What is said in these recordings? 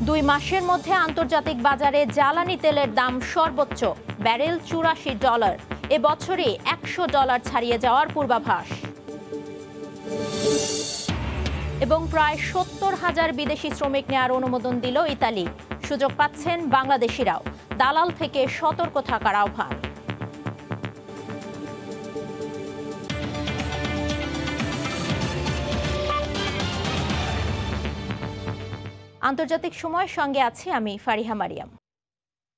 2 মাসের মধ্যে আন্তর্জাতিক বাজারে জ্বালানি তেলের দাম সর্বোচ্চ, ব্যারেল $84। এবছরে $100 ছাড়িয়ে যাওয়ার পূর্বাভাস। এবং প্রায় 70,000 বিদেশি শ্রমিক নেওয়ার অনুমোদন দিল ইতালি। সুযোগ পাচ্ছেন বাংলাদেশিরাও। দালাল থেকে সতর্ক থাকার আহ্বান। আন্তর্জাতিক সময়ের সঙ্গে আছি আমি ফারিহা মারিয়াম।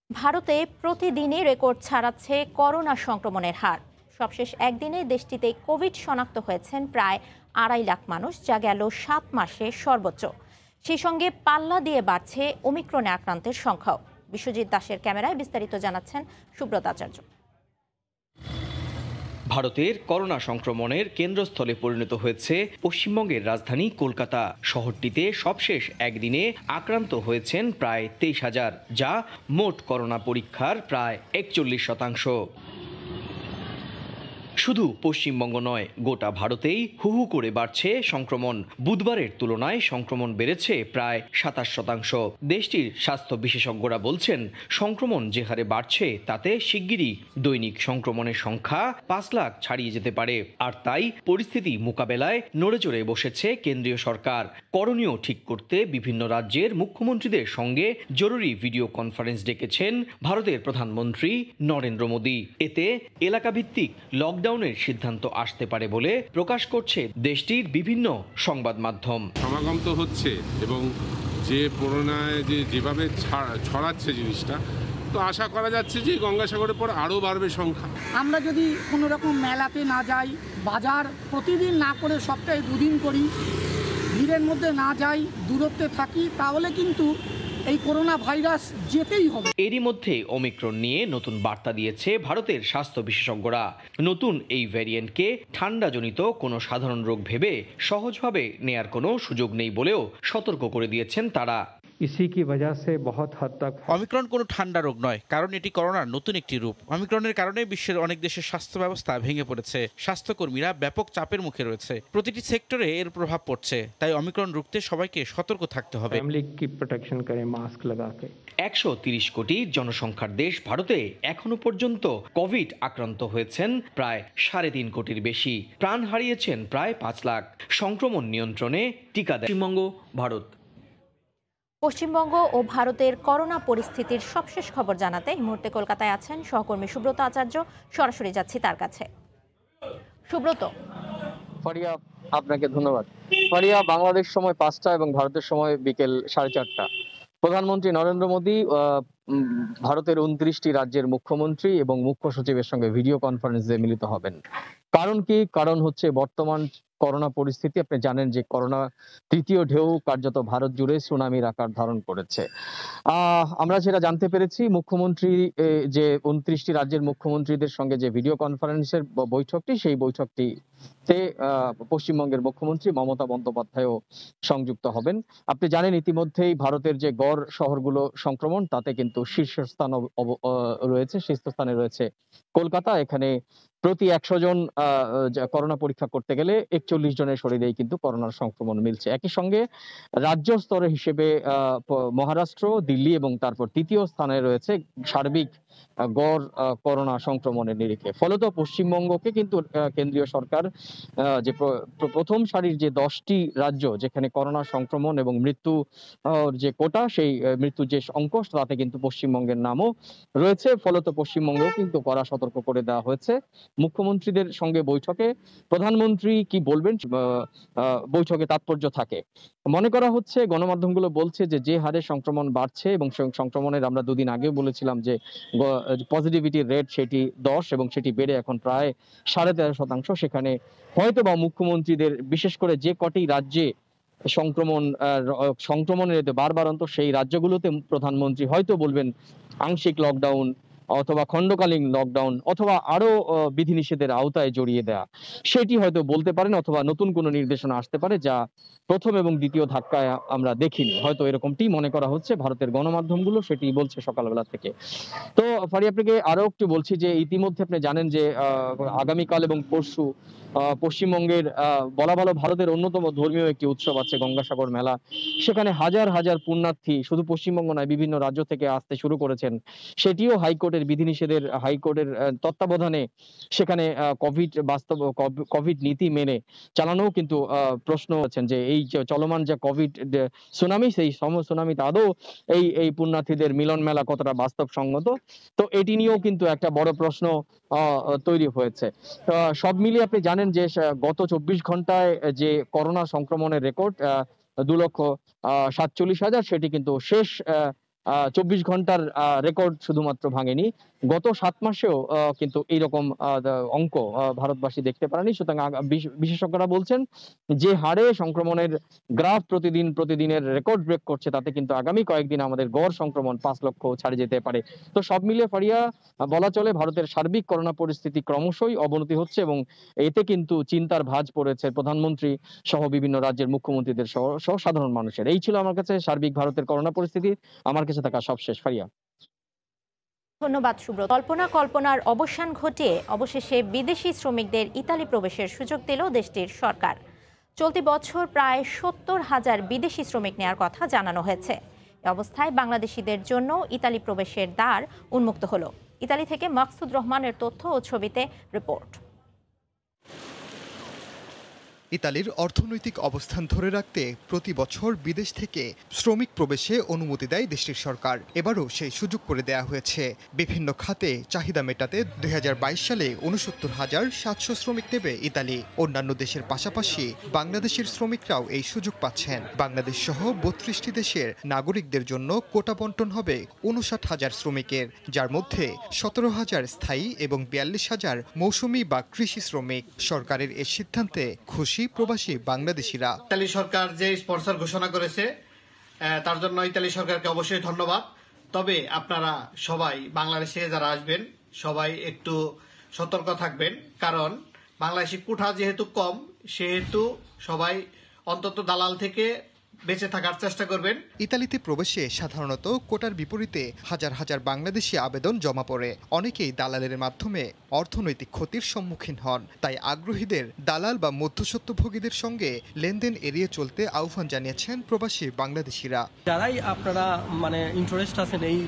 ভারতে প্রতিদিনই রেকর্ড ছাড়াচ্ছে করোনা সংক্রমণের হার। সবশেষ একদিনে দেশটিতে কোভিড শনাক্ত হয়েছেন প্রায় 2.5 লাখ মানুষ, যা গেল 7 মাসে সর্বোচ্চ। সেই সঙ্গে পাল্লা দিয়ে বাড়ছে ওমিক্রনে আক্রান্তের সংখ্যাও। বিশ্বজিৎ দাসের ক্যামেরায় বিস্তারিত জানাচ্ছেন সুব্রত আচার্য। ভারতের করোনা সংক্রমণের কেন্দ্রস্থলে পরিণত হয়েছে পশ্চিমবঙ্গের রাজধানী কলকাতা। শহরটিতে সবশেষ একদিনে আক্রান্ত হয়েছেন প্রায় 23,000, যা মোট করোনা পরীক্ষার প্রায় 41%। শুধু পশ্চিমবঙ্গ নয়, গোটা ভারতেই হু হু করে বাড়ছে সংক্রমণ। বুধবারের তুলনায় সংক্রমণ বেড়েছে প্রায় 27%। দেশটির স্বাস্থ্য বিশেষজ্ঞরা বলছেন, সংক্রমণ যে হারে বাড়ছে তাতে শিগগিরই দৈনিক সংক্রমণের সংখ্যা 5 লাখ ছাড়িয়ে যেতে পারে। আর তাই পরিস্থিতি মোকাবেলায় নড়েচড়ে বসেছে কেন্দ্রীয় সরকার। করণীয় ঠিক করতে বিভিন্ন রাজ্যের মুখ্যমন্ত্রীদের সঙ্গে জরুরি ভিডিও কনফারেন্স ডেকেছেন ভারতের প্রধানমন্ত্রী নরেন্দ্র মোদী। এতে এলাকাভিত্তিক লকডাউনের সিদ্ধান্ত আসতে পারে বলে প্রকাশ করছে দেশটির বিভিন্ন সংবাদ মাধ্যম। সমাগম তো হচ্ছে এবং যে করোনায় যেভাবে ছড়াচ্ছে জিনিসটা, তো আশা করা যাচ্ছে যে গঙ্গাসাগরের পর আরও বাড়বে সংখ্যা। আমরা যদি কোনো রকম মেলাতে না যাই, বাজার প্রতিদিন না করে সপ্তাহে 2 দিন করি, ভিড়ের মধ্যে না যাই, দূরত্বে থাকি, তাহলে কিন্তু এই করোনা ভাইরাস যেতেই হবে। এরই মধ্যে ওমিক্রন নিয়ে নতুন বার্তা দিয়েছে ভারতের স্বাস্থ্য বিশেষজ্ঞরা। নতুন এই ভ্যারিয়েন্টকে ঠান্ডাজনিত কোনো সাধারণ রোগ ভেবে সহজভাবে নেয়ার কোনো সুযোগ নেই বলেও সতর্ক করে দিয়েছেন তারা। অমিক্রন কোনো ঠান্ডা রোগ নয়, কারণ এটি করোনার নতুন একটি রূপ। অমিক্রনের কারণে বিশ্বের অনেক দেশের স্বাস্থ্য ব্যবস্থা ভেঙে পড়েছে। স্বাস্থ্যকর্মীরা ব্যাপক চাপের মুখে রয়েছে। প্রতিটি সেক্টরে এর প্রভাব পড়ছে। তাই অমিক্রন রুখতে সবাইকে সতর্ক থাকতে হবে। 130 কোটি জনসংখ্যার দেশ ভারতে এখনো পর্যন্ত কোভিড আক্রান্ত হয়েছেন প্রায় 3.5 কোটির বেশি। প্রাণ হারিয়েছেন প্রায় 5 লাখ। সংক্রমণ নিয়ন্ত্রণে টিকা দেয় পশ্চিমবঙ্গ, ভারত। পশ্চিমবঙ্গ ও ভারতের করোনা পরিস্থিতির সবশেষ খবর জানাতে এই মুহূর্তে কলকাতায় আছেন সহকর্মী সুব্রত আচার্য। সরাসরি যাচ্ছি তার কাছে। সুব্রত। ফারিয়া, আপনাকে ধন্যবাদ। ফারিয়া, বাংলাদেশ সময় 5টা এবং ভারতের সময় বিকেল 4:30। প্রধানমন্ত্রী নরেন্দ্র মোদী ভারতের 29টি রাজ্যের মুখ্যমন্ত্রী এবং মুখ্য সচিবের সঙ্গে ভিডিও কনফারেন্সে মিলিত হবেন। কারণ কি? কারণ হচ্ছে বর্তমান করোনা পরিস্থিতি। আপনি জানেন যে করোনা তৃতীয় ঢেউ কার্যত ভারত জুড়ে সুনামির আকার ধারণ করেছে। আমরা যেটা জানতে পেরেছি, মুখ্যমন্ত্রী যে 29টি রাজ্যের মুখ্যমন্ত্রীদের সঙ্গে যে ভিডিও কনফারেন্সের বৈঠকটি, সেই বৈঠকটিতে পশ্চিমবঙ্গের মুখ্যমন্ত্রী মমতা বন্দ্যোপাধ্যায়ও সংযুক্ত হবেন। আপনি জানেন ইতিমধ্যেই ভারতের যে গড় শহরগুলো সংক্রমণ, তাতে কিন্তু শীর্ষস্থানে রয়েছে কলকাতা। এখানে প্রতি 100 জন করোনা পরীক্ষা করতে গেলে 41 জনের শরীরেই কিন্তু করোনার সংক্রমণ মিলছে। একই সঙ্গে রাজ্য স্তরে হিসেবে মহারাষ্ট্র, দিল্লি এবং তারপর তৃতীয় স্থানে রয়েছে সার্বিক গড় করোনা সংক্রমণের নিরিখে। ফলত পশ্চিমবঙ্গকে কিন্তু কেন্দ্রীয় সরকার যে প্রথম সারির যে 10টি রাজ্য যেখানে করোনা সংক্রমণ এবং মৃত্যু যে কোটা, সেই মৃত্যুর যে অঙ্ক, তাতে কিন্তু পশ্চিমবঙ্গের নামও রয়েছে। ফলত পশ্চিমবঙ্গেও কিন্তু কড়া সতর্ক করে দেওয়া হয়েছে। মুখ্যমন্ত্রীদের সঙ্গে বৈঠকে প্রধানমন্ত্রী কি বলবেন, বৈঠকে তাৎপর্য থাকে। মনে করা হচ্ছে, গণমাধ্যমগুলো বলছে যে হারে সংক্রমণ বাড়ছে এবং সংক্রমণের আমরা 2 দিন আগেও বলেছিলাম যে পজিটিভিটি রেট সেটি 10 এবং সেটি বেড়ে এখন প্রায় 13.5%। সেখানে হয়তো বা মুখ্যমন্ত্রীদের, বিশেষ করে যে কটি রাজ্যে সংক্রমণের বারবারন্ত, সেই রাজ্যগুলোতে প্রধানমন্ত্রী হয়তো বলবেন আংশিক লকডাউন অথবা খণ্ডকালীন লকডাউন অথবা আরো বিধিনিষেধের আওতায় জড়িয়ে দেয়া, সেটি হয়তো বলতে পারেন, অথবা নতুন কোনো নির্দেশনা আসতে পারে যা প্রথম এবং দ্বিতীয় ধাক্কায় আমরা দেখিনি। হয়তো এরকমটি মনে করা হচ্ছে, ভারতের গণমাধ্যমগুলো সেটি বলছে সকালবেলা থেকে। তো ফারিয়া, আপনাকে আরো একটু বলছি যে ইতিমধ্যে আপনি জানেন যে আগামীকাল এবং পরশু পশ্চিমবঙ্গের বলা ভালো ভারতের অন্যতম ধর্মীয় একটি উৎসব আছে, গঙ্গাসাগর মেলা। সেখানে হাজার হাজার পুণ্যার্থী শুধু পশ্চিমবঙ্গ নয়, বিভিন্ন রাজ্য থেকে আসতে শুরু করেছেন। সেটিও হাইকোর্টের বিধিনিষেধের, হাইকোর্টের তত্ত্বাবধানে সেখানে কোভিড নীতি মেনে চালানোও কিন্তু প্রশ্ন আছেন যে এই যে চলমান যে কোভিড সুনামি, সেই সুনামিতে আদৌ এই পুণ্যার্থীদের মিলন মেলা কতটা বাস্তবসম্মত, তো এটি নিয়েও কিন্তু একটা বড় প্রশ্ন তৈরি হয়েছে। সব মিলিয়ে আপনি জানেন যে গত 24 ঘন্টায় যে করোনা সংক্রমণের রেকর্ড 2,47,000, সেটি কিন্তু শেষ 24 ঘন্টার রেকর্ড শুধুমাত্র ভাঙেনি, গত 7 মাসেও কিন্তু এইরকম অঙ্ক ভারতবাসী দেখতে পারেনি। সুতরাং বিশেষজ্ঞরা বলছেন যে হারে সংক্রমণের গ্রাফ প্রতিদিনের রেকর্ড ব্রেক করছে, তাতে কিন্তু আগামী কয়েকদিন আমাদের গড় সংক্রমণ 5 লক্ষ ছাড়িয়ে যেতে পারে। তো সব মিলিয়ে ফারিয়া, বলা চলে ভারতের সার্বিক করোনা পরিস্থিতি ক্রমশই অবনতি হচ্ছে, এবং এতে কিন্তু চিন্তার ভাঁজ পড়েছে প্রধানমন্ত্রী সহ বিভিন্ন রাজ্যের মুখ্যমন্ত্রীদের সহ সাধারণ মানুষের। এই ছিল আমার কাছে সার্বিক ভারতের করোনা পরিস্থিতি, আমার কাছে থাকা সবশেষ। ফারিয়া, ধন্যবাদ সুব্রত। কল্পনার অবসান ঘটিয়ে অবশেষে বিদেশি শ্রমিকদের ইতালি প্রবেশের সুযোগ দিল দেশটির সরকার। চলতি বছর প্রায় 70,000 বিদেশি শ্রমিক নেওয়ার কথা জানানো হয়েছে। এ অবস্থায় বাংলাদেশিদের জন্য ইতালি প্রবেশের দ্বার উন্মুক্ত হলো। ইতালি থেকে মাকসুদ রহমানের তথ্য ও ছবিতে রিপোর্ট। ইতালির অর্থনৈতিক অবস্থান ধরে রাখতে প্রতি বছর বিদেশ থেকে শ্রমিক প্রবেশে অনুমতি দেয় দেশটির সরকার। এবারও সেই সুযোগ করে দেয়া হয়েছে। বিভিন্ন খাতে চাহিদা মেটাতে 2022 সালে 69,700 শ্রমিক নেবে ইতালি। অন্যান্য দেশের পাশাপাশি বাংলাদেশের শ্রমিকরাও এই সুযোগ পাচ্ছেন। বাংলাদেশ সহ 32টি দেশের নাগরিকদের জন্য কোটা বন্টন হবে 59,000 শ্রমিকের, যার মধ্যে 17,000 স্থায়ী এবং 42,000 মৌসুমি বা কৃষি শ্রমিক। সরকারের এই সিদ্ধান্তে খুশি প্রবাসী বাংলাদেশিরা। ইতালি সরকার যে স্পন্সর ঘোষণা করেছে তার জন্য ইতালি সরকারকে অবশ্যই ধন্যবাদ। তবে আপনারা সবাই বাংলাদেশে যারা আসবেন সবাই একটু সতর্ক থাকবেন, কারণ বাংলাদেশি কোটা যেহেতু কম, সেহেতু সবাই অন্তত দালাল থেকে বেঁচে থাকার চেষ্টা করবেন। ইতালিতে প্রবেশে সাধারণত কোটার বিপরীতে হাজার হাজার বাংলাদেশি আবেদন জমা পড়ে। অনেকেই দালালের মাধ্যমে অর্থনৈতিক ক্ষতির সম্মুখীন হন। তাই আগ্রহীদের দালাল বা মধ্যস্বত্বভোগীদের সঙ্গে লেনদেন এড়িয়ে চলতে আহ্বান জানিয়েছেন প্রবাসী বাংলাদেশিরা। যারাই আপনারা ইন্টারেস্ট আছেন এই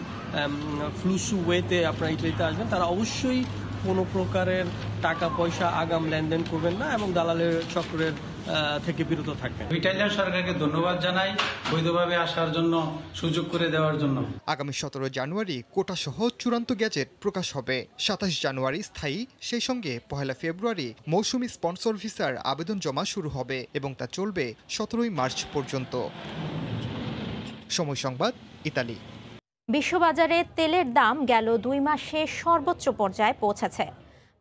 ফ্লুসু ওয়েতে আপনারা ইতালিতে আসবেন, তারা অবশ্যই কোনো প্রকারের টাকা পয়সা আগাম লেনদেন করবেন না এবং দালালের চক্রের থেকে বিরত থাকবেন। ইতালিয়ান সরকারকে ধন্যবাদ জানাই বৈধভাবে আসার জন্য, সুযোগ করে দেওয়ার জন্য। আগামী 17 জানুয়ারি কোটা সহ চূড়ান্ত গ্যাজেট প্রকাশ হবে। 27 জানুয়ারি স্থায়ী, সেই সঙ্গে 1 ফেব্রুয়ারি মৌসুমি স্পন্সর ভিসার আবেদন জমা শুরু হবে এবং তা চলবে 17 মার্চ পর্যন্ত। সময় সংবাদ, ইতালি। বিশ্ববাজারে তেলের দাম গেল 2 মাসে সর্বোচ্চ পর্যায়ে পৌঁছেছে।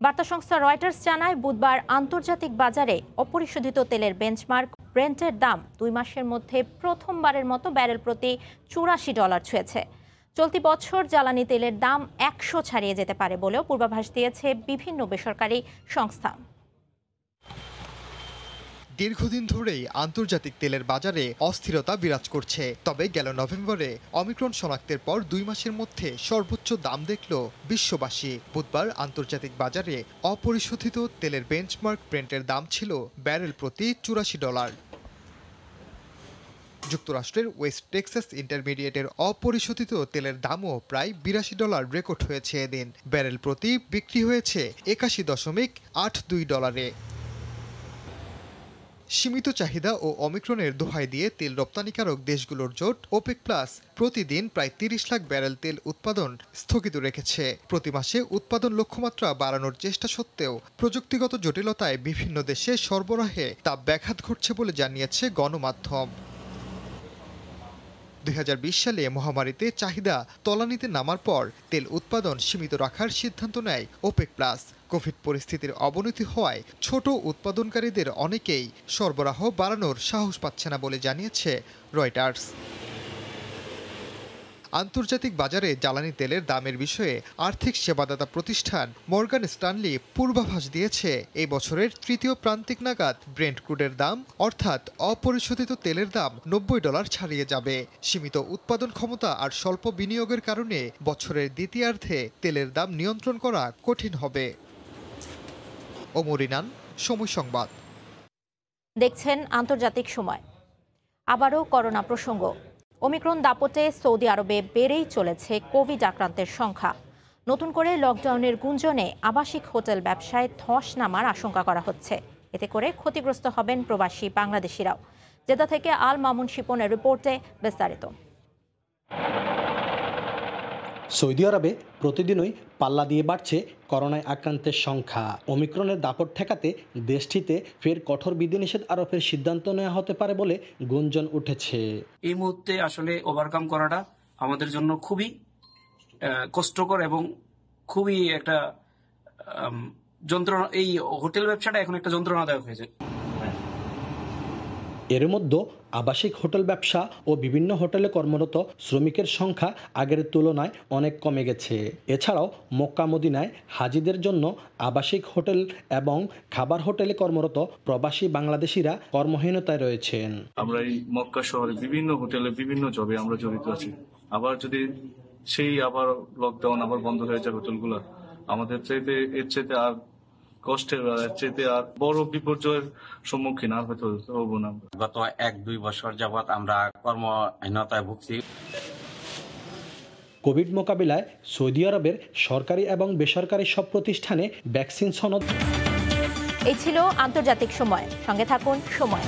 বার্তা সংস্থা রয়টার্স জানায়, বুধবার আন্তর্জাতিক বাজারে অপরিশোধিত তেলের বেঞ্চমার্ক ব্রেন্টের দাম 2 মাসের মধ্যে প্রথমবারের মতো ব্যারেল প্রতি $84 ছুঁয়েছে। চলতি বছর জ্বালানি তেলের দাম 100 ছাড়িয়ে যেতে পারে বলেও পূর্বাভাস দিয়েছে বিভিন্ন বেসরকারি সংস্থা। দীর্ঘদিন ধরেই আন্তর্জাতিক তেলের বাজারে অস্থিরতা বিরাজ করছে। তবে গেল নভেম্বরে অমিক্রন শনাক্তের পর 2 মাসের মধ্যে সর্বোচ্চ দাম দেখল বিশ্ববাসী। বুধবার আন্তর্জাতিক বাজারে অপরিশোধিত তেলের বেঞ্চমার্ক ব্রেন্টের দাম ছিল ব্যারেল প্রতি $84। যুক্তরাষ্ট্রের ওয়েস্ট টেক্সাস ইন্টারমিডিয়েটের অপরিশোধিত তেলের দামও প্রায় $82 রেকর্ড হয়েছে এদিন। ব্যারেল প্রতি বিক্রি হয়েছে $81.82। সীমিত চাহিদা ও অমিক্রনের দোহাই দিয়ে তেল রপ্তানিকারক দেশগুলোর জোট ওপেক প্লাস প্রতিদিন প্রায় 30 লাখ ব্যারেল তেল উৎপাদন স্থগিত রেখেছে। প্রতি মাসে উৎপাদন লক্ষ্যমাত্রা বাড়ানোর চেষ্টা সত্ত্বেও প্রযুক্তিগত জটিলতায় বিভিন্ন দেশে সরবরাহে তা ব্যাঘাত ঘটছে বলে জানিয়েছে গণমাধ্যম। 2020 সালে মহামারীতে চাহিদা তলানিতে নামার পর তেল উৎপাদন সীমিত রাখার সিদ্ধান্ত নেয় ওপেক প্লাস। কোভিড পরিস্থিতির অবনতি হওয়ায় ছোট উৎপাদনকারীদের অনেকেই সরবরাহ বাড়ানোর সাহস পাচ্ছে না বলে জানিয়েছে রয়টার্স। আন্তর্জাতিক বাজারে জ্বালানি তেলের দামের বিষয়ে আর্থিক সেবাদাতা প্রতিষ্ঠান মর্গান স্ট্যানলি পূর্বাভাস দিয়েছে এই বছরের তৃতীয় প্রান্তিক নাগাদ ব্রেন্ট ক্রুডের দাম অর্থাৎ অপরিশোধিত তেলের দাম $90 ছাড়িয়ে যাবে। সীমিত উৎপাদন ক্ষমতা আর স্বল্প বিনিয়োগের কারণে বছরের দ্বিতীয়ার্ধে তেলের দাম নিয়ন্ত্রণ করা কঠিন হবে। ওমর ইনান, সময় সংবাদ। দেখছেন আন্তর্জাতিক সময়। আবারও করোনা প্রসঙ্গ। ওমিক্রন দাপটে সৌদি আরবে বেড়েই চলেছে কোভিড আক্রান্তের সংখ্যা। নতুন করে লকডাউনের গুঞ্জনে আবাসিক হোটেল ব্যবসায় ধস নামার আশঙ্কা করা হচ্ছে। এতে করে ক্ষতিগ্রস্ত হবেন প্রবাসী বাংলাদেশিরাও। জেদ্দা থেকে আল মামুন শিপনের রিপোর্টে বিস্তারিত। সৌদি আরবে প্রতিদিনই পাল্লা দিয়ে বাড়ছে করোনায় আক্রান্তের সংখ্যা। ওমিক্রনের দাপট ঠেকাতে দেশটিতে ফের কঠোর বিধিনিষেধ আরোপের সিদ্ধান্ত নেওয়া হতে পারে বলে গুঞ্জন উঠেছে। এই মুহূর্তে আসলে ওভারকাম করাটা আমাদের জন্য খুবই কষ্টকর এবং খুবই একটা যন্ত্রণা। এই হোটেল ব্যবসাটা এখন একটা যন্ত্রণাদায়ক হয়েছে। এর মধ্যে আবাসিক হোটেল ব্যবসা ও বিভিন্ন হোটেলে কর্মরত শ্রমিকের সংখ্যা আগের তুলনায় অনেক কমে গেছে। এছাড়াও মক্কা মদিনায় হাজিদের জন্য আবাসিক হোটেল এবং খাবার হোটেলে কর্মরত প্রবাসী বাংলাদেশিরা কর্মহীনতায় রয়েছেন। আমরা এই মক্কা শহরে বিভিন্ন হোটেলে বিভিন্ন জবে আমরা জড়িত আছি। আবার যদি সেই আবার লকডাউন আবার বন্ধ হয়ে যায় হোটেলগুলো, আমাদের চাইতে এর চাইতে আর কষ্টের চাইতে আর বড় বিপর্যয়ের সম্মুখীন আর হতে হবো না। গত 1-2 বছর যাবৎ আমরা কর্মহীনতায় ভুগছি। কোভিড মোকাবিলায় সৌদি আরবের সরকারি এবং বেসরকারি সব প্রতিষ্ঠানে ভ্যাকসিন সনদ। এই ছিল আন্তর্জাতিক সময়। সঙ্গে থাকুন সময়।